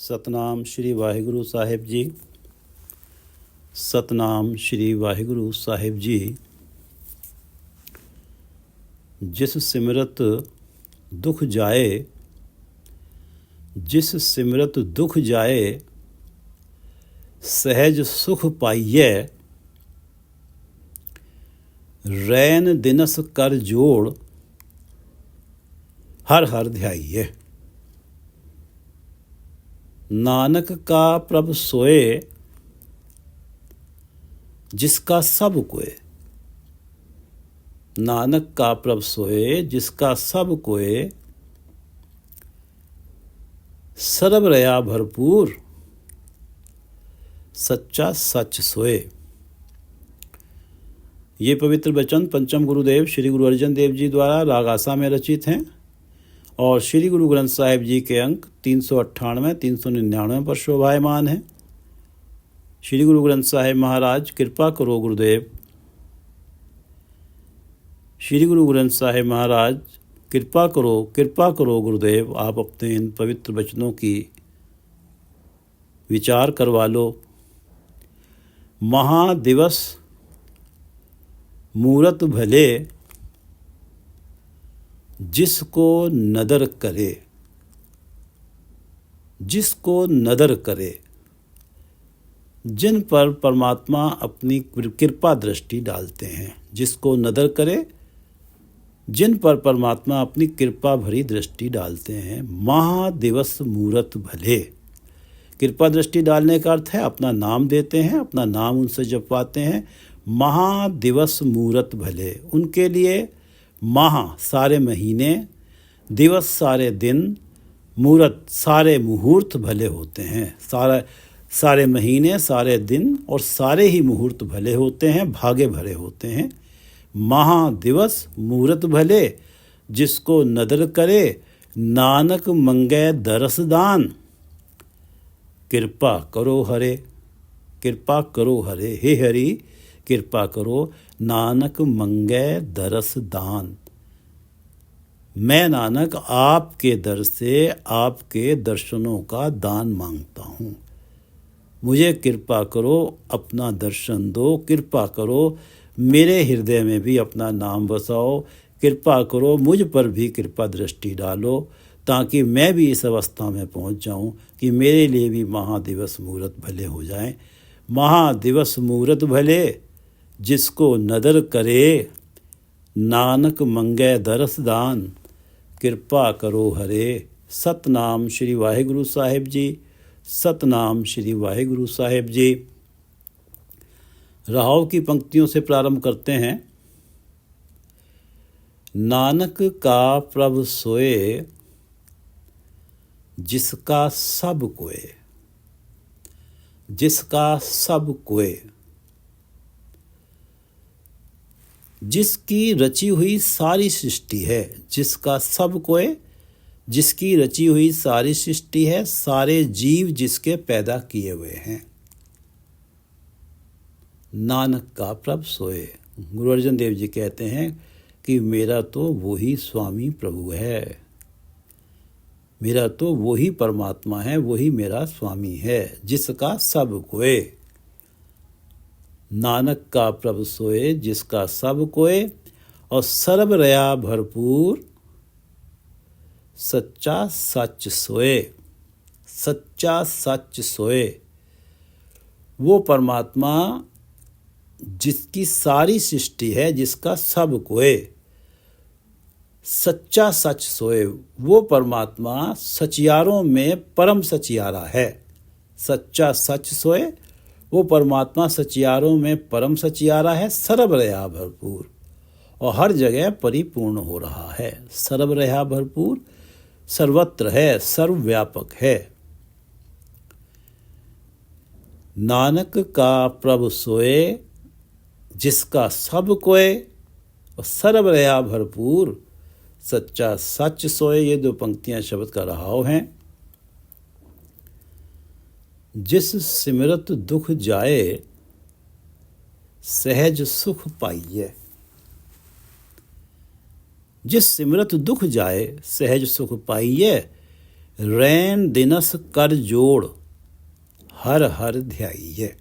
ਸਤਨਾਮ ਸ਼੍ਰੀ ਵਾਹਿਗੁਰੂ ਸਾਹਿਬ ਜੀ। ਸਤਨਾਮ ਸ਼੍ਰੀ ਵਾਹਿਗੁਰੂ ਸਾਹਿਬ ਜੀ। ਜਿਸ ਸਿਮਰਤ ਦੁਖ ਜਾਏ, ਜਿਸ ਸਿਮਰਤ ਦੁਖ ਜਾਏ, ਸਹਿਜ ਸੁਖ ਪਾਈਐ। ਰੈਨ ਦਿਨਸ ਕਰ ਜੋੜ, हर हर ध्याइए। नानक का प्रभ सोए, जिसका सब कोय। नानक का प्रभ सोए, जिसका सब कोय। सरब रया भरपूर, सच्चा सच सोए। ये पवित्र वचन पंचम गुरुदेव श्री गुरु अर्जन देव जी द्वारा राग आसा में रचित हैं और श्री गुरु ग्रंथ साहिब जी के अंक 398, 399 पर शोभायमान है। श्री गुरु ग्रंथ साहिब महाराज कृपा करो गुरुदेव। श्री गुरु ग्रंथ साहिब महाराज कृपा करो गुरुदेव। आप अपने इन पवित्र वचनों की विचार करवा लो। महादिवस मूरत भले, जिसको नदर करे, जिसको नदर करे। जिन पर परमात्मा अपनी कृपा दृष्टि डालते हैं, जिसको नदर करे, जिन पर परमात्मा अपनी कृपा भरी दृष्टि डालते हैं। महादिवस मूरत भले। कृपा दृष्टि डालने का अर्थ है अपना नाम देते हैं, अपना नाम उनसे जपवाते हैं। महादिवस मूरत भले, उनके लिए माह सारे महीने, दिवस सारे दिन, मुहूर्त सारे मुहूर्त भले होते हैं। सारे महीने, सारे दिन और सारे ही मुहूर्त भले होते हैं, भागे भरे होते हैं। महादिवस मुहूर्त भले, जिसको नदर करे, नानक मंगे दरस दान। कृपा करो हरे, कृपा करो हरे। हे हरि कृपा करो, नानक मंगे दरस दान। मैं नानक आपके दर से आपके दर्शनों का दान मांगता हूँ। मुझे कृपा करो, अपना दर्शन दो। कृपा करो, मेरे हृदय में भी अपना नाम बसाओ। कृपा करो, मुझ पर भी कृपा दृष्टि डालो, ताकि मैं भी इस अवस्था में पहुँच जाऊँ कि मेरे लिए भी महादिवस मुहूर्त भले हो जाएं। महादिवस मुहूर्त भले, जिसको नदर करे, नानक मंगे दरस दान। कृपा करो हरे। सतनाम श्री वाहिगुरु साहिब जी। सतनाम श्री वाहिगुरु साहिब जी। राहों की पंक्तियों से प्रारंभ करते हैं। नानक का प्रभ सोए, जिसका सब कोय, जिसका सब कोय। जिसकी रची हुई सारी सृष्टि है, जिसका सब कोय, जिसकी रची हुई सारी सृष्टि है, सारे जीव जिसके पैदा किए हुए हैं। नानक का प्रभ सोए। गुरु अर्जन देव जी कहते हैं कि मेरा तो वही स्वामी प्रभु है, मेरा तो वही परमात्मा है, वही मेरा स्वामी है, जिसका सब कोय। नानक का प्रभ सोए, जिसका सब कोय। और सर्व रया भरपूर, सच्चा सच सोए। सच्चा सच सोए। वो परमात्मा जिसकी सारी सृष्टि है, जिसका सब कोय, सच्चा सच सोए। वो परमात्मा सचियारों में परम सचियारा है। सच्चा सच सोए, वो परमात्मा सचियारों में परम सचियारा है। सर्व रया भरपूर, और हर जगह परिपूर्ण हो रहा है। सर्व रया भरपूर, सर्वत्र है, सर्वव्यापक है। नानक का प्रभ सोए, जिसका सब कोय। और सर्व रया भरपूर, सच्चा सच सोए। ये दो पंक्तियां शब्द का रहाव हैं। जिस सिमरत दुख जाए, सहज सुख पाइए। जिस सिमरत दुख जाए सहज सुख पाइए, रैन दिनस कर जोड़ हर हर ध्याइये।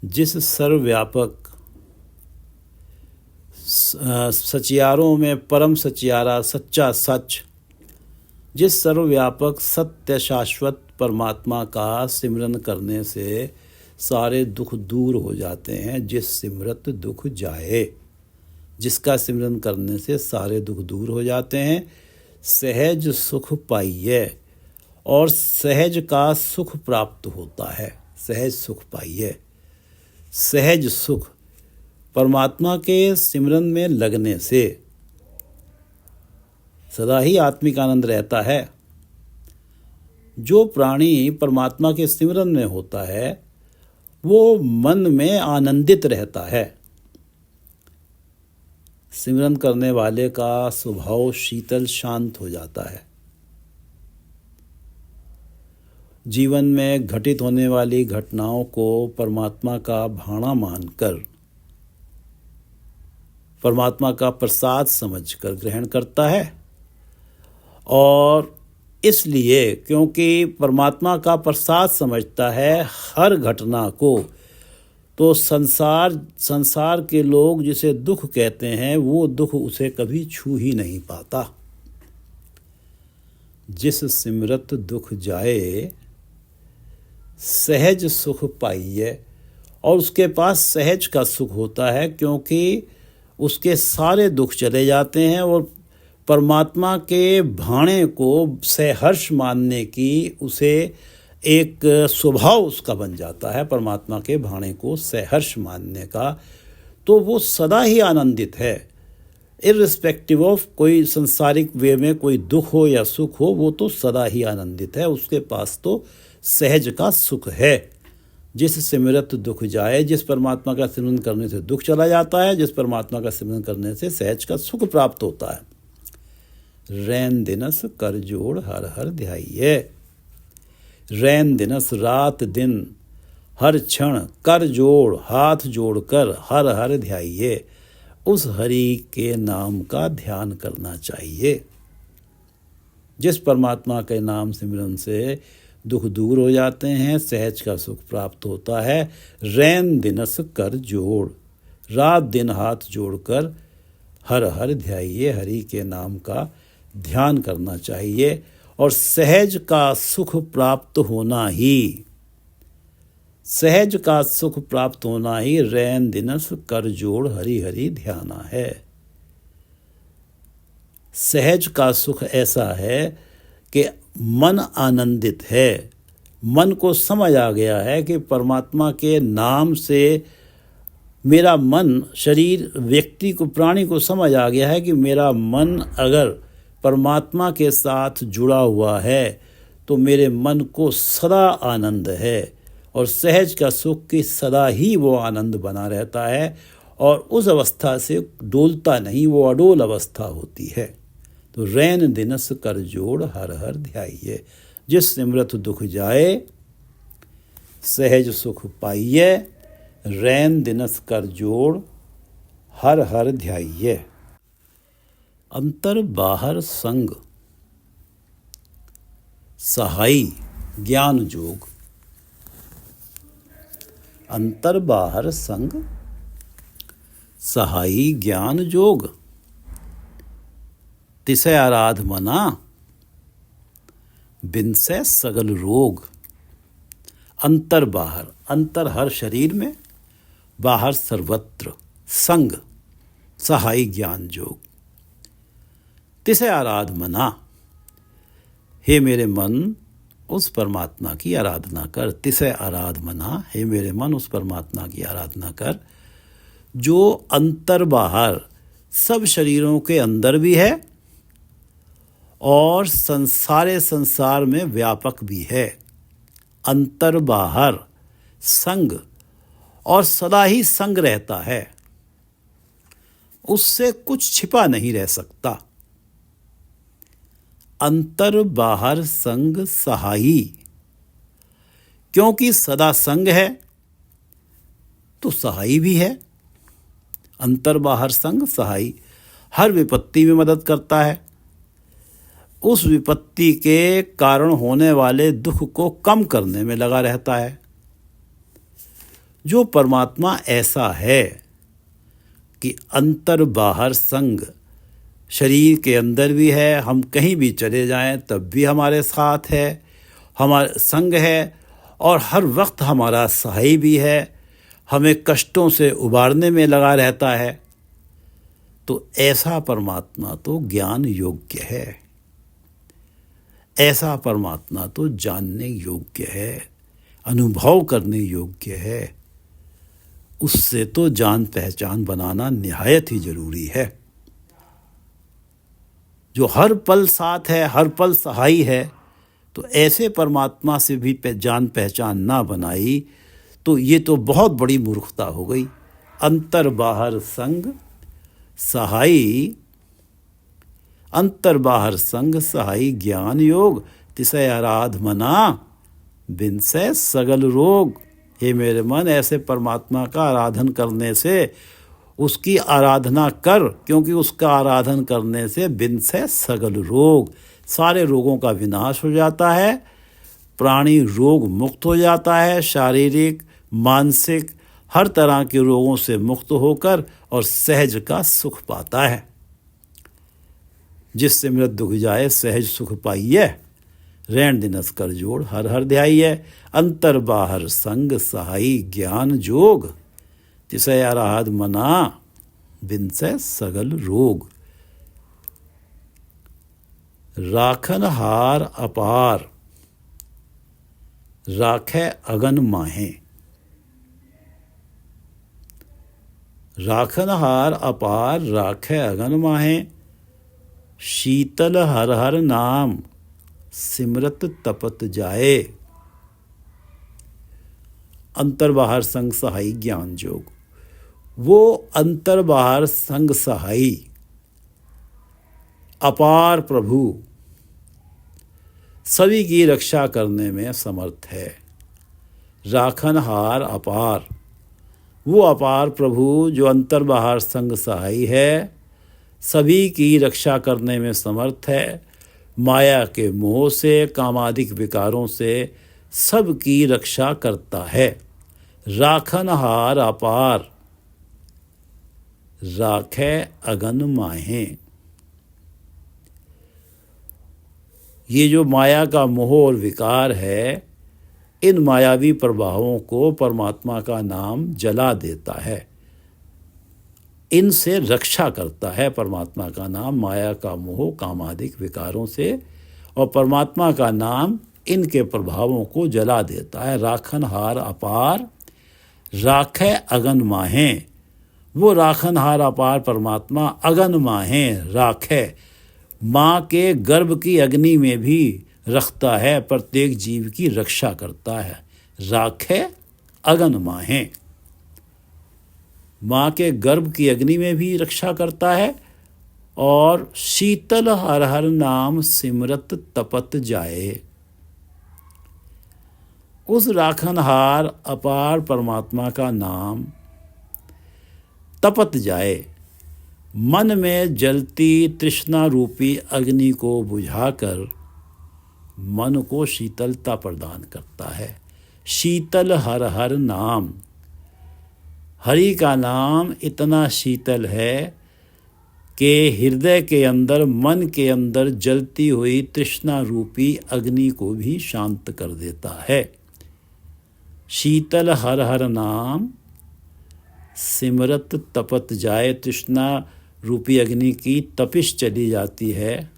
जिस सर्वव्यापक सचियारों में परम सचियारा सच्चा सच, जिस सर्वव्यापक सत्य शाश्वत परमात्मा का सिमरन करने से सारे दुख दूर हो जाते हैं। जिस सिमरत दुख जाए, जिसका सिमरन करने से सारे दुख दूर हो जाते हैं। सहज सुख पाइये, और सहज का सुख प्राप्त होता है। सहज सुख पाइये, सहज सुख परमात्मा के सिमरन में लगने से सदा ही आत्मिक आनंद रहता है। जो प्राणी परमात्मा के सिमरन में होता है वो मन में आनंदित रहता है। सिमरन करने वाले का स्वभाव शीतल शांत हो जाता है। जीवन में घटित होने वाली घटनाओं को परमात्मा का भाणा मानकर, परमात्मा का प्रसाद समझकर ग्रहण करता है। और इसलिए क्योंकि परमात्मा का प्रसाद समझता है हर घटना को, तो संसार के लोग जिसे दुख कहते हैं वो दुख उसे कभी छू ही नहीं पाता। जिस सिमरत दुख जाए सहज सुख पाइये, और उसके पास सहज का सुख होता है क्योंकि उसके सारे दुख चले जाते हैं और परमात्मा के भाणे को सहर्ष मानने की उसे एक स्वभाव उसका बन जाता है। परमात्मा के भाणे को सहर्ष मानने का, तो वो सदा ही आनंदित है। इर्रिस्पेक्टिव ऑफ कोई संसारिक वे में कोई दुख हो या सुख हो, वो तो सदा ही आनंदित है। उसके पास तो सहज का सुख है। जिस सिमरत दुख जाए, जिस परमात्मा का सिमरन करने से दुख चला जाता है, जिस परमात्मा का सिमरन करने से सहज का सुख प्राप्त होता है। रैन दिनस कर जोड़ हर हर ध्याइये। रैन दिनस रात दिन हर क्षण कर जोड़ हाथ जोड़कर हर हर ध्याइये। उस हरि के नाम का ध्यान करना चाहिए। जिस परमात्मा के नाम सिमरन से दुख दूर हो जाते हैं, सहज का सुख प्राप्त होता है। रैन दिनस कर जोड़, रात दिन हाथ जोड़कर हर हर ध्याइये। हरि के नाम का ध्यान करना चाहिए और सहज का सुख प्राप्त होना ही, सहज का सुख प्राप्त होना ही रैन दिनस कर जोड़ हरि हरि ध्याना है। सहज का सुख ऐसा है कि मन आनंदित है। मन को समझ आ गया है कि परमात्मा के नाम से मेरा मन, शरीर, व्यक्ति को, प्राणी को समझ आ गया है कि मेरा मन अगर परमात्मा के साथ जुड़ा हुआ है तो मेरे मन को सदा आनंद है। और सहज का सुख की सदा ही वो आनंद बना रहता है और उस अवस्था से डोलता नहीं, वो अडोल अवस्था होती है। तो रैन दिनस कर जोड़ हर हर ध्याइये। जिस सिमरत दुख जाए सहज सुख पाइये। रैन दिनस कर जोड़ हर हर ध्याइये। अंतर बाहर संग सहाई ज्ञान जोग। अंतर बाहर संग सहाई ज्ञान जोग। तिसै आराध मना बिनसे सगल रोग। अंतर बाहर, अंतर हर शरीर में, बाहर सर्वत्र, संग सहाई ज्ञान जोग। तिसै आराध मना, हे मेरे मन उस परमात्मा की आराधना कर। तिसै आराध मना, हे मेरे मन उस परमात्मा की आराधना कर जो अंतर बाहर सब शरीरों के अंदर भी है और संसार में व्यापक भी है। अंतर बाहर संग, और सदा ही संग रहता है, उससे कुछ छिपा नहीं रह सकता। अंतर बाहर संग सहाई, क्योंकि सदा संग है तो सहाई भी है। अंतर बाहर संग सहाई, हर विपत्ति में मदद करता है, उस विपत्ति के कारण होने वाले दुख को कम करने में लगा रहता है। जो परमात्मा ऐसा है कि अंतर बाहर संग, शरीर के अंदर भी है, हम कहीं भी चले जाएं तब भी हमारे साथ है, हमारा संग है, और हर वक्त हमारा सहाय भी है, हमें कष्टों से उबारने में लगा रहता है, तो ऐसा परमात्मा तो ज्ञान योग्य है, ऐसा परमात्मा तो जानने योग्य है, अनुभव करने योग्य है। उससे तो जान पहचान बनाना निहायत ही जरूरी है। जो हर पल साथ है, हर पल सहाय है, तो ऐसे परमात्मा से भी जान पहचान ना बनाई तो ये तो बहुत बड़ी मूर्खता हो गई। अंतर बाहर संग सहाय, अंतर बाहर संग सहाय ज्ञान योग, तिसय आराध मना बिनसे सगल रोग। हे मेरे मन, ऐसे परमात्मा का आराधन करने से, उसकी आराधना कर, क्योंकि उसका आराधन करने से बिनसे सगल रोग, सारे रोगों का विनाश हो जाता है, प्राणी रोग मुक्त हो जाता है, शारीरिक मानसिक हर तरह के रोगों से मुक्त होकर और सहज का सुख पाता है। जिससे मृत दुख जाए सहज सुख पाइए, रैन दिनस कर जोड़ हर हर ध्याइए। अंतर बाहर संग सहाय ज्ञान जोग, तिसय आराध मना बिनसे सगल रोग। राखन हार अपार राखे अगन माहे, राखन हार अपार राखे अगन माहे, शीतल हर हर नाम सिमरत तपत जाए। अंतर बाहर संग सहाय ज्ञान जोग, वो अंतर बाहर संग सहाय अपार प्रभु सभी की रक्षा करने में समर्थ है। राखनहार अपार, वो अपार प्रभु जो अंतर बाहर संग सहाय है, सभी की रक्षा करने में समर्थ है। माया के मोह से, कामादिक विकारों से सब की रक्षा करता है। राखनहार अपार राखे अगन माहे। ये जो माया का मोह और विकार है, इन मायावी प्रभावों को परमात्मा का नाम जला देता है, इनसे रक्षा करता है। परमात्मा का नाम माया का मोह कामादिक विकारों से, और परमात्मा का नाम इनके प्रभावों को जला देता है। राखनहार अपार राखे अगन माहे, वो राखनहार अपार परमात्मा अगन माहे राखे, माँ के गर्भ की अग्नि में भी रखता है, प्रत्येक जीव की रक्षा करता है। राखे अगन माहे, माँ के गर्भ की अग्नि में भी रक्षा करता है, और शीतल हर हर नाम सिमरत तपत जाए। उस राखनहार अपार परमात्मा का नाम तपत जाए, मन में जलती तृष्णा रूपी अग्नि को बुझाकर मन को शीतलता प्रदान करता है। शीतल हर हर नाम, हरि का नाम इतना शीतल है कि हृदय के अंदर, मन के अंदर जलती हुई तृष्णा रूपी अग्नि को भी शांत कर देता है। शीतल हर हर नाम सिमरत तपत जाए, तृष्णा रूपी अग्नि की तपिश चली जाती है,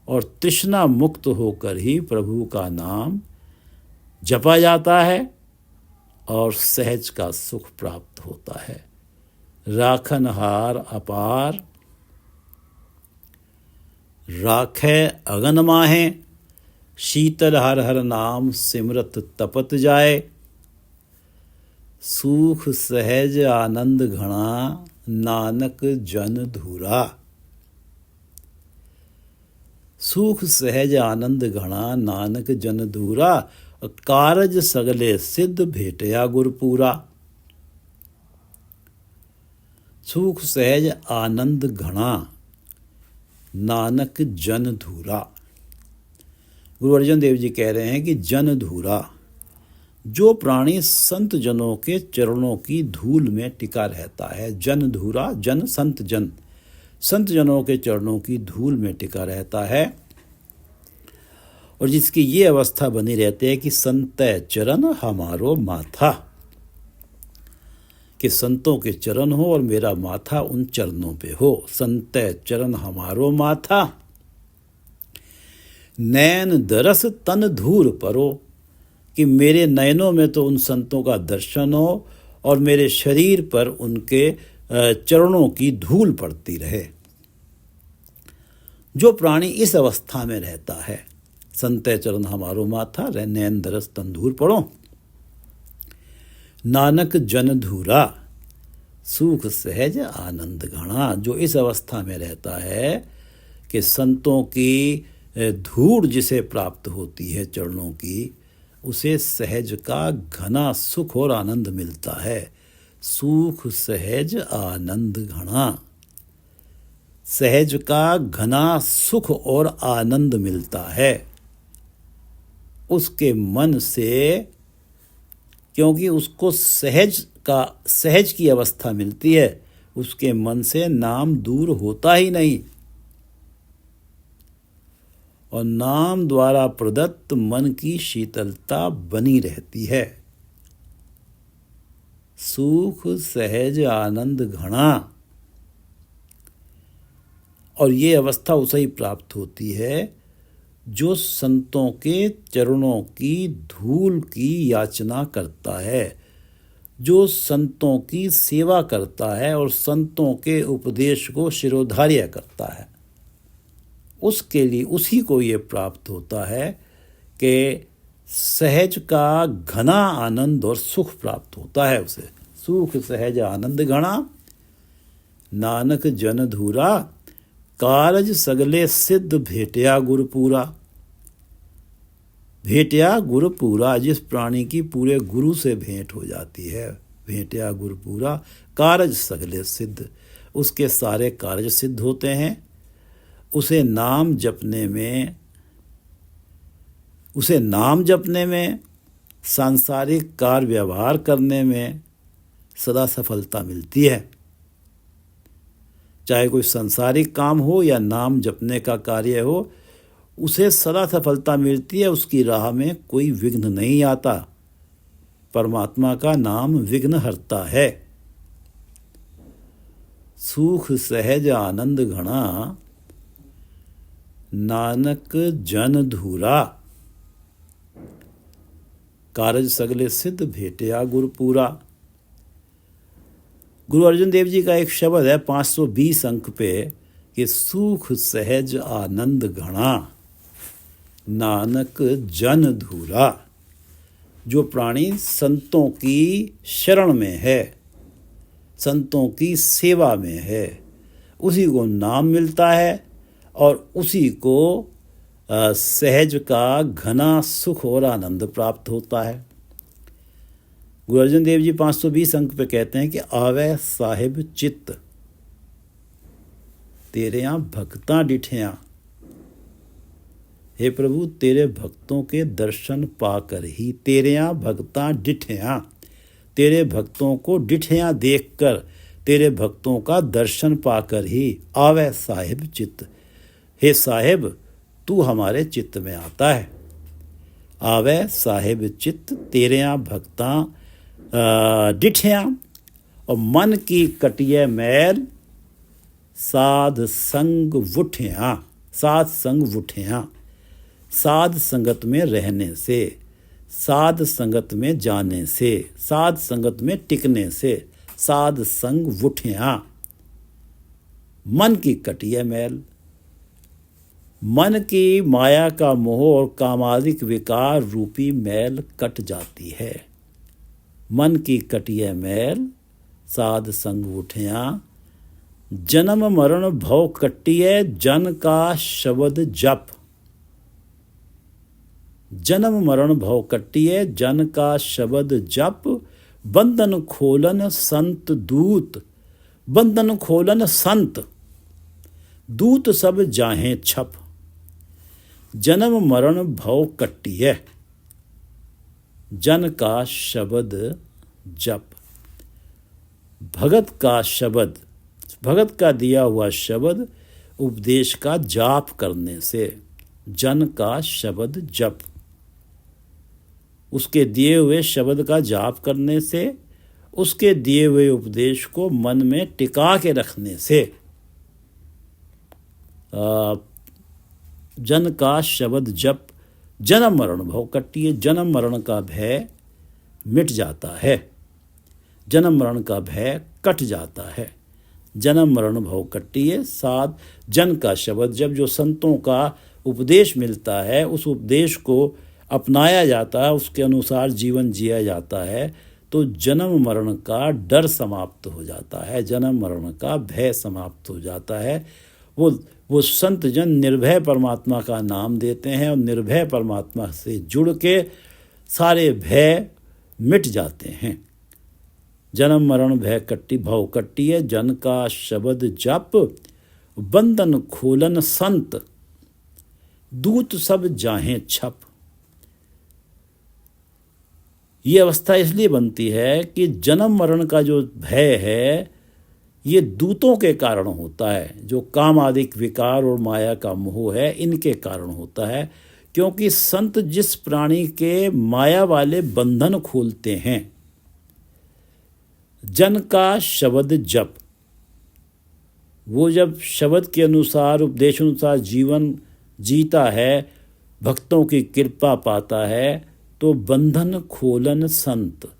और तृष्णा मुक्त होकर ही प्रभु का नाम जपा जाता है और सहज का सुख प्राप्त होता है। राखनहार अपार राखे अगन माहे, शीतल हर हर नाम सिमरत तपत जाए। सुख सहज आनंद घना नानक जन धूरा, सुख सहज आनंद घना नानक जन धूरा, कारज सगले सिद्ध भेटया गुरपूरा। सुख सहज आनंद घना नानक जन धूरा, गुरु अर्जन देव जी कह रहे हैं कि जन धूरा, जो प्राणी संत जनों के चरणों की धूल में टिका रहता है। जन धूरा, जन संत जन, संत जनों के चरणों की धूल में टिका रहता है और जिसकी ये अवस्था बनी रहती है कि संत चरण हमारो माथा, कि संतों के चरण हो और मेरा माथा उन चरणों पे हो। संत चरण हमारो माथा, नैन दरस तन धूर परो, कि मेरे नयनों में तो उन संतों का दर्शन हो और मेरे शरीर पर उनके चरणों की धूल पड़ती रहे। जो प्राणी इस अवस्था में रहता है, संत चरण हमारो माथा, नैन दरस तन धूर पड़ो, नानक जन धूरा, सुख सहज आनंद घना। जो इस अवस्था में रहता है कि संतों की धूड़ जिसे प्राप्त होती है चरणों की, उसे सहज का घना सुख और आनंद मिलता है। सुख सहज आनंद घना, सहज का घना सुख और आनंद मिलता है उसके मन से, क्योंकि उसको सहज की अवस्था मिलती है, उसके मन से नाम दूर होता ही नहीं और नाम द्वारा प्रदत्त मन की शीतलता बनी रहती है। सुख सहज आनंद घना, और ये अवस्था उसे ही प्राप्त होती है जो संतों के चरणों की धूल की याचना करता है, जो संतों की सेवा करता है और संतों के उपदेश को शिरोधार्य करता है। उसके लिए, उसी को ये प्राप्त होता है कि सहज का घना आनंद और सुख प्राप्त होता है उसे। सुख सहज आनंद घना, नानक जन धूरा, कारज सगले सिद्ध भेटिया गुरुपूरा। भेटिया गुरुपूरा, जिस प्राणी की पूरे गुरु से भेंट हो जाती है, भेटिया गुरुपूरा, कारज सगले सिद्ध, उसके सारे कार्य सिद्ध होते हैं। उसे नाम जपने में, सांसारिक कार्य व्यवहार करने में सदा सफलता मिलती है। चाहे कोई सांसारिक काम हो या नाम जपने का कार्य हो, उसे सदा सफलता मिलती है, उसकी राह में कोई विघ्न नहीं आता। परमात्मा का नाम विघ्न हरता है। सुख सहज आनंद घना, नानक जन धूरा, कारज सगले सिद्ध भेटिया गुरुपूरा। गुरु अर्जन देव जी का एक शब्द है 520 अंक पे कि सुख सहज आनंद घना, नानक जन धूरा। जो प्राणी संतों की शरण में है, संतों की सेवा में है, उसी को नाम मिलता है और उसी को सहज का घना सुख और आनंद प्राप्त होता है। गुरु अर्जन देव जी 520 अंक पे कहते हैं कि आवे साहिब चित्त, तेरे यहाँ भक्तां डिठियां। हे प्रभु, तेरे भक्तों के दर्शन पाकर ही, तेरे यहाँ भक्तां डिठियां, तेरे भक्तों को डिठियां देखकर, तेरे भक्तों का दर्शन पाकर ही आवे साहिब चित्त। हे साहिब, तू हमारे चित्त में आता है। आवे साहिब चित्त, तेरे यहाँ भक्तां डिठियां, और मन की कटिए मैल साध संग वुठियां। साध संग वुठियां, साध संगत में रहने से, साध संगत में जाने से, साध संगत में टिकने से, साध संग वुठियां। मन की कटिए मैल, मन की माया का मोह और कामादिक विकार रूपी मैल कट जाती है। मन की कटिए मैल साध संग उठियां, जन्म मरण भव कटिए जन का शब्द जप। जन्म मरण भव कटिए जन का शब्द जप, बंधन खोलन संत दूत। बंधन खोलन संत, दूत सब जाहें छप। जन्म मरण भव कट्टिय, जन का शब्द जप। भगत का शब्द, भगत का दिया हुआ शब्द उपदेश का जाप करने से, जन का शब्द जप, उसके दिए हुए शब्द का जाप करने से, उसके दिए हुए उपदेश को मन में टिका के रखने से, जन का शब्द जप, जन्म मरण भव कट्टिय, जन्म मरण का भय मिट जाता है, जन्म मरण का भय कट जाता है। जन्म मरण भव कट्टिय। 7 जन का शब्द, जब जो संतों का उपदेश मिलता है उस उपदेश को अपनाया जाता है, उसके अनुसार जीवन जिया जाता है, तो जन्म मरण का डर समाप्त हो जाता है, जन्म मरण का भय समाप्त हो जाता है। वो संत जन निर्भय परमात्मा का नाम देते हैं और निर्भय परमात्मा से जुड़ के सारे भय मिट जाते हैं। जन्म मरण भय कट्टी भव कट्टिय, जन का शब्द जप, बंधन खोलन संत, दूत सब जाहें छप। ये अवस्था इसलिए बनती है कि जन्म मरण का जो भय है ये दूतों के कारण होता है, जो काम आदि विकार और माया का मोह है इनके कारण होता है, क्योंकि संत जिस प्राणी के माया वाले बंधन खोलते हैं, जन का शब्द जप, वो जब शब्द के अनुसार उपदेश अनुसार जीवन जीता है, भक्तों की कृपा पाता है, तो बंधन खोलन संत,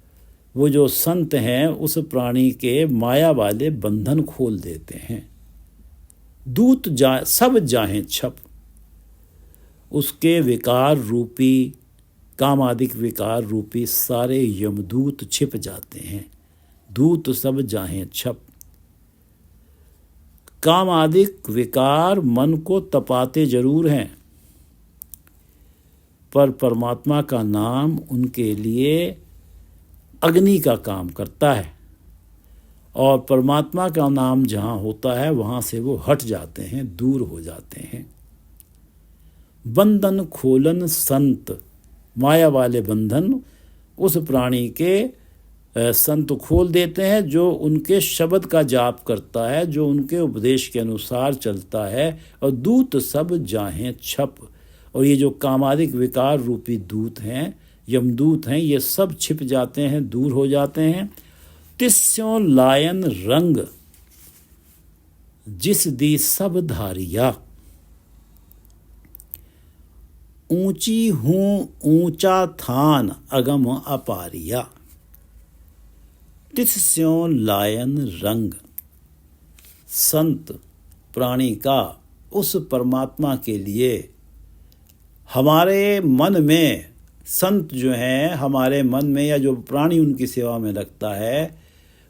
वो जो संत हैं उस प्राणी के माया वाले बंधन खोल देते हैं। दूत सब जाहें छप, उसके विकार रूपी कामादिक विकार रूपी सारे यमदूत छिप जाते हैं। दूत सब जाहें छप। कामादिक विकार मन को तपाते जरूर हैं, पर परमात्मा का नाम उनके लिए अग्नि का काम करता है, और परमात्मा का नाम जहाँ होता है वहाँ से वो हट जाते हैं, दूर हो जाते हैं। बंधन खोलन संत, माया वाले बंधन उस प्राणी के संत खोल देते हैं जो उनके शब्द का जाप करता है, जो उनके उपदेश के अनुसार चलता है। और दूत सब जाहें छप, और ये जो कामादिक विकार रूपी दूत हैं, यमदूत हैं, ये सब छिप जाते हैं, दूर हो जाते हैं। तिस्यों लायन रंग, जिस दी सब धारिया, ऊंची हूं ऊंचा थान अगम अपारिया। तिस्यों लायन रंग, संत प्राणी का उस परमात्मा के लिए हमारे मन में, संत जो हैं हमारे मन में, या जो प्राणी उनकी सेवा में लगता है,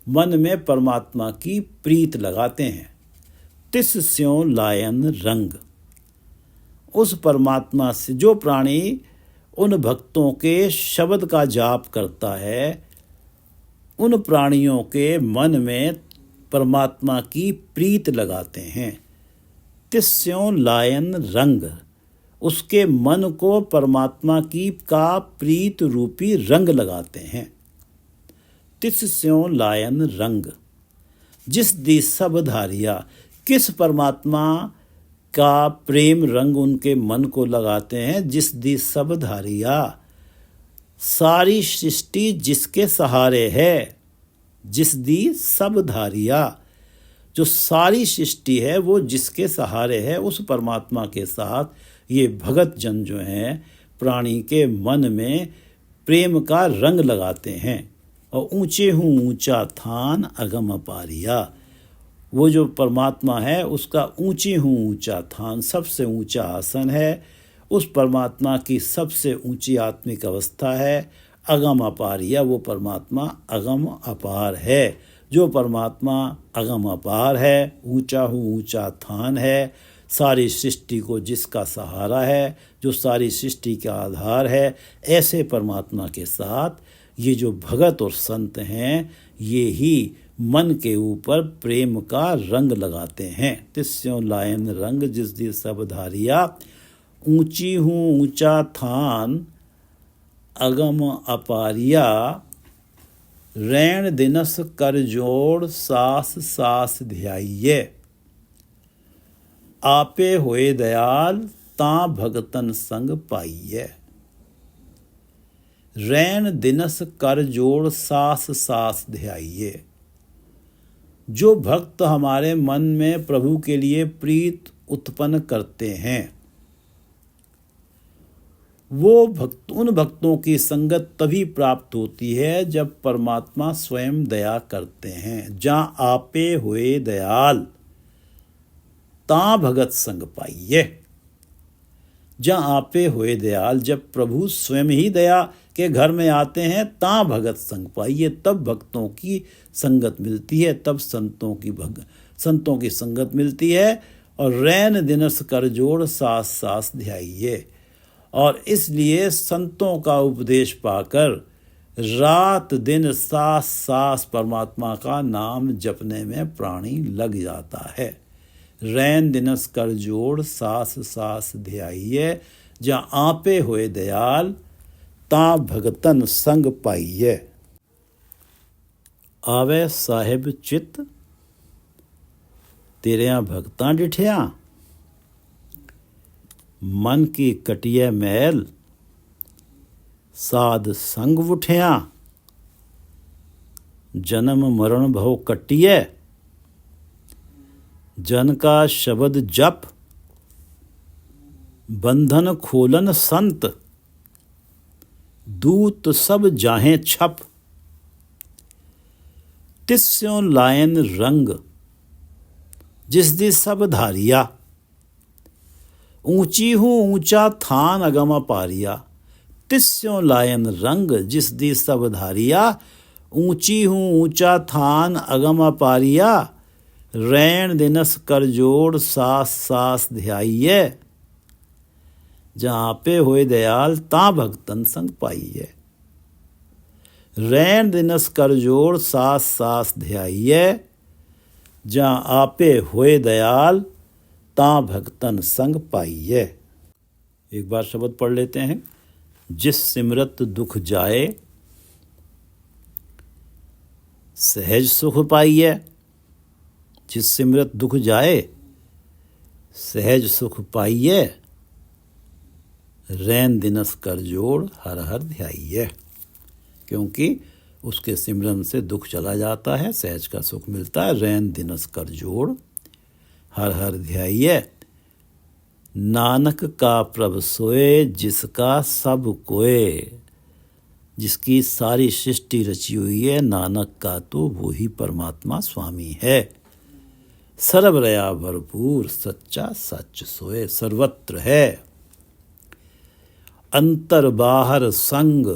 मन में परमात्मा की प्रीत लगाते हैं। तिस्यों लायन रंग, उस परमात्मा से जो प्राणी उन भक्तों के शब्द का जाप करता है, उन प्राणियों के मन में परमात्मा की प्रीत लगाते हैं। तिस्यों लायन रंग, उसके मन को परमात्मा की का प्रीत रूपी रंग लगाते हैं। तिस्यों लायन रंग, जिस दी सब धारिया, किस परमात्मा का प्रेम रंग उनके मन को लगाते हैं। जिस दी सब धारिया, सारी सृष्टि जिसके सहारे है। जिस दी सब धारिया, जो सारी सृष्टि है वो जिसके सहारे है, उस परमात्मा के साथ ये भगत जन जो हैं प्राणी के मन में प्रेम का रंग लगाते हैं। और ऊंचे हूँ ऊंचा थान अगम अपारिया, वो जो परमात्मा है उसका ऊंचे हूँ ऊंचा थान, सबसे ऊंचा आसन है, उस परमात्मा की सबसे ऊंची आत्मिक अवस्था है। अगम अपारिया, वो परमात्मा अगम अपार है। जो परमात्मा अगम अपार है, ऊंचा हूँ ऊंचा थान है, सारी सृष्टि को जिसका सहारा है, जो सारी सृष्टि का आधार है, ऐसे परमात्मा के साथ ये जो भगत और संत हैं ये ही मन के ऊपर प्रेम का रंग लगाते हैं। तिस्यों लायन रंग, जिस दी सब धारिया, ऊंची हूँ ऊंचा थान अगम अपारिया, रैन दिनस कर जोड़ सास सास ध्याइये, आपे होए दयाल तां भगतन संग पाइये। रैन दिनस कर जोड़ सास सास ध्याइये। जो भक्त हमारे मन में प्रभु के लिए प्रीत उत्पन्न करते हैं, वो उन भक्तों की संगत तभी प्राप्त होती है जब परमात्मा स्वयं दया करते हैं। जहाँ आपे हुए दयाल तां भगत संग पाइये। जहाँ आपे हुए दयाल, जब प्रभु स्वयं ही दया के घर में आते हैं, तां भगत संग पाइये, तब भक्तों की संगत मिलती है, तब संतों की संगत मिलती है। और रैन दिनस कर जोड़ सास सास ध्याइये। और इसलिए संतों का उपदेश पाकर रात दिन सास सास परमात्मा का नाम जपने में प्राणी लग जाता है। रैन दिनस कर जोड़ सास सास ध्याइये, जहाँ आपे हुए दयाल तां भगतन संग पाइये। आवे साहिब चित तेरिया भगतां डिठिया, मन की कटिए मैल साध संग उठिया, जन्म मरण भव कटिए, जन का शब्द जप, बंधन खोलन संत, दूत सब जाहें छप, तिस्यों लायन रंग जिस दी सब धारिया, ऊंची हूँ ऊंचा थान अगम पारिया, तिस्यों लायन रंग जिस दी सब धारिया, ऊंची हूँ ऊंचा थान अगम पारिया, रैन दिनस कर जोड़ सास सास ध्याइये, जहाँ पे हुए दयाल तां भगतन संग पाइये। रैन दिनस कर जोड़ सास सास ध्याइये, जहाँ आपे हुए दयाल तां भगतन संग पाइये। एक बार शब्द पढ़ लेते हैं। जिस सिमरत दुख जाए सहज सुख पाइये। जिस सिमरत दुख जाए सहज सुख पाइये, रैन दिनस कर जोड़ हर हर ध्याइये। क्योंकि उसके सिमरन से दुख चला जाता है, सहज का सुख मिलता है। रैन दिनस कर जोड़ हर हर ध्याइये। नानक का प्रभ सोए जिसका सब कोय, जिसकी सारी सृष्टि रची हुई है, नानक का तो वो ही परमात्मा स्वामी है। सर्व रया भरपूर सच्चा सच सोए, सर्वत्र है। अंतर बाहर संग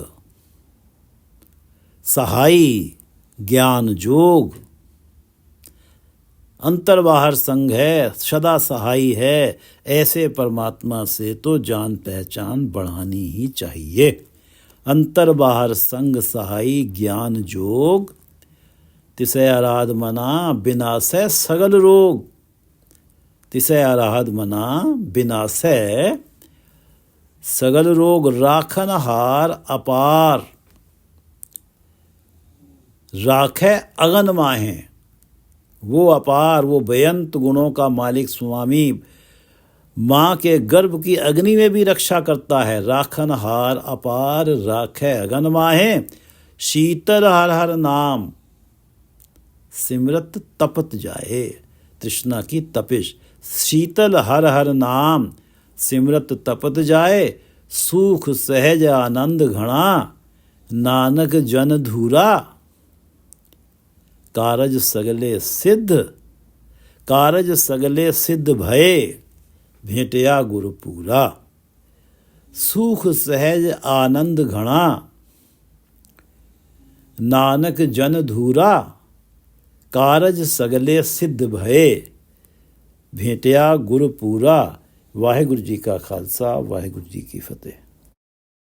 सहाई ज्ञान जोग, अंतर बाहर संग है, सदा सहाई है। ऐसे परमात्मा से तो जान पहचान बढ़ानी ही चाहिए। अंतर बाहर संग सहाई ज्ञान जोग, तिसे आराध मना बिनासै सगल रोग। तिसे आराध मना बिनासै सगल रोग, राखन हार अपार, राखे अगन माहे। वो अपार, वो बेअंत गुणों का मालिक स्वामी माँ के गर्भ की अग्नि में भी रक्षा करता है। राखन हार अपार, राखे अगन माहे। शीतल हर हर नाम सिमरत तपत जाए। तृष्णा की तपिश। शीतल हर हर नाम सिमरत तपत जाए। सुख सहज आनंद घना नानक जन धूरा। कारज सगले सिद्ध, कारज सगले सिद्ध भये, भेंटया गुरु पूरा। सुख सहज आनंद घना नानक जन धूरा। कारज सगले सिद्ध भये, भेंटया गुरु पूरा। वाहिगुरु जी का खालसा, वाहिगुरु जी की फतेह।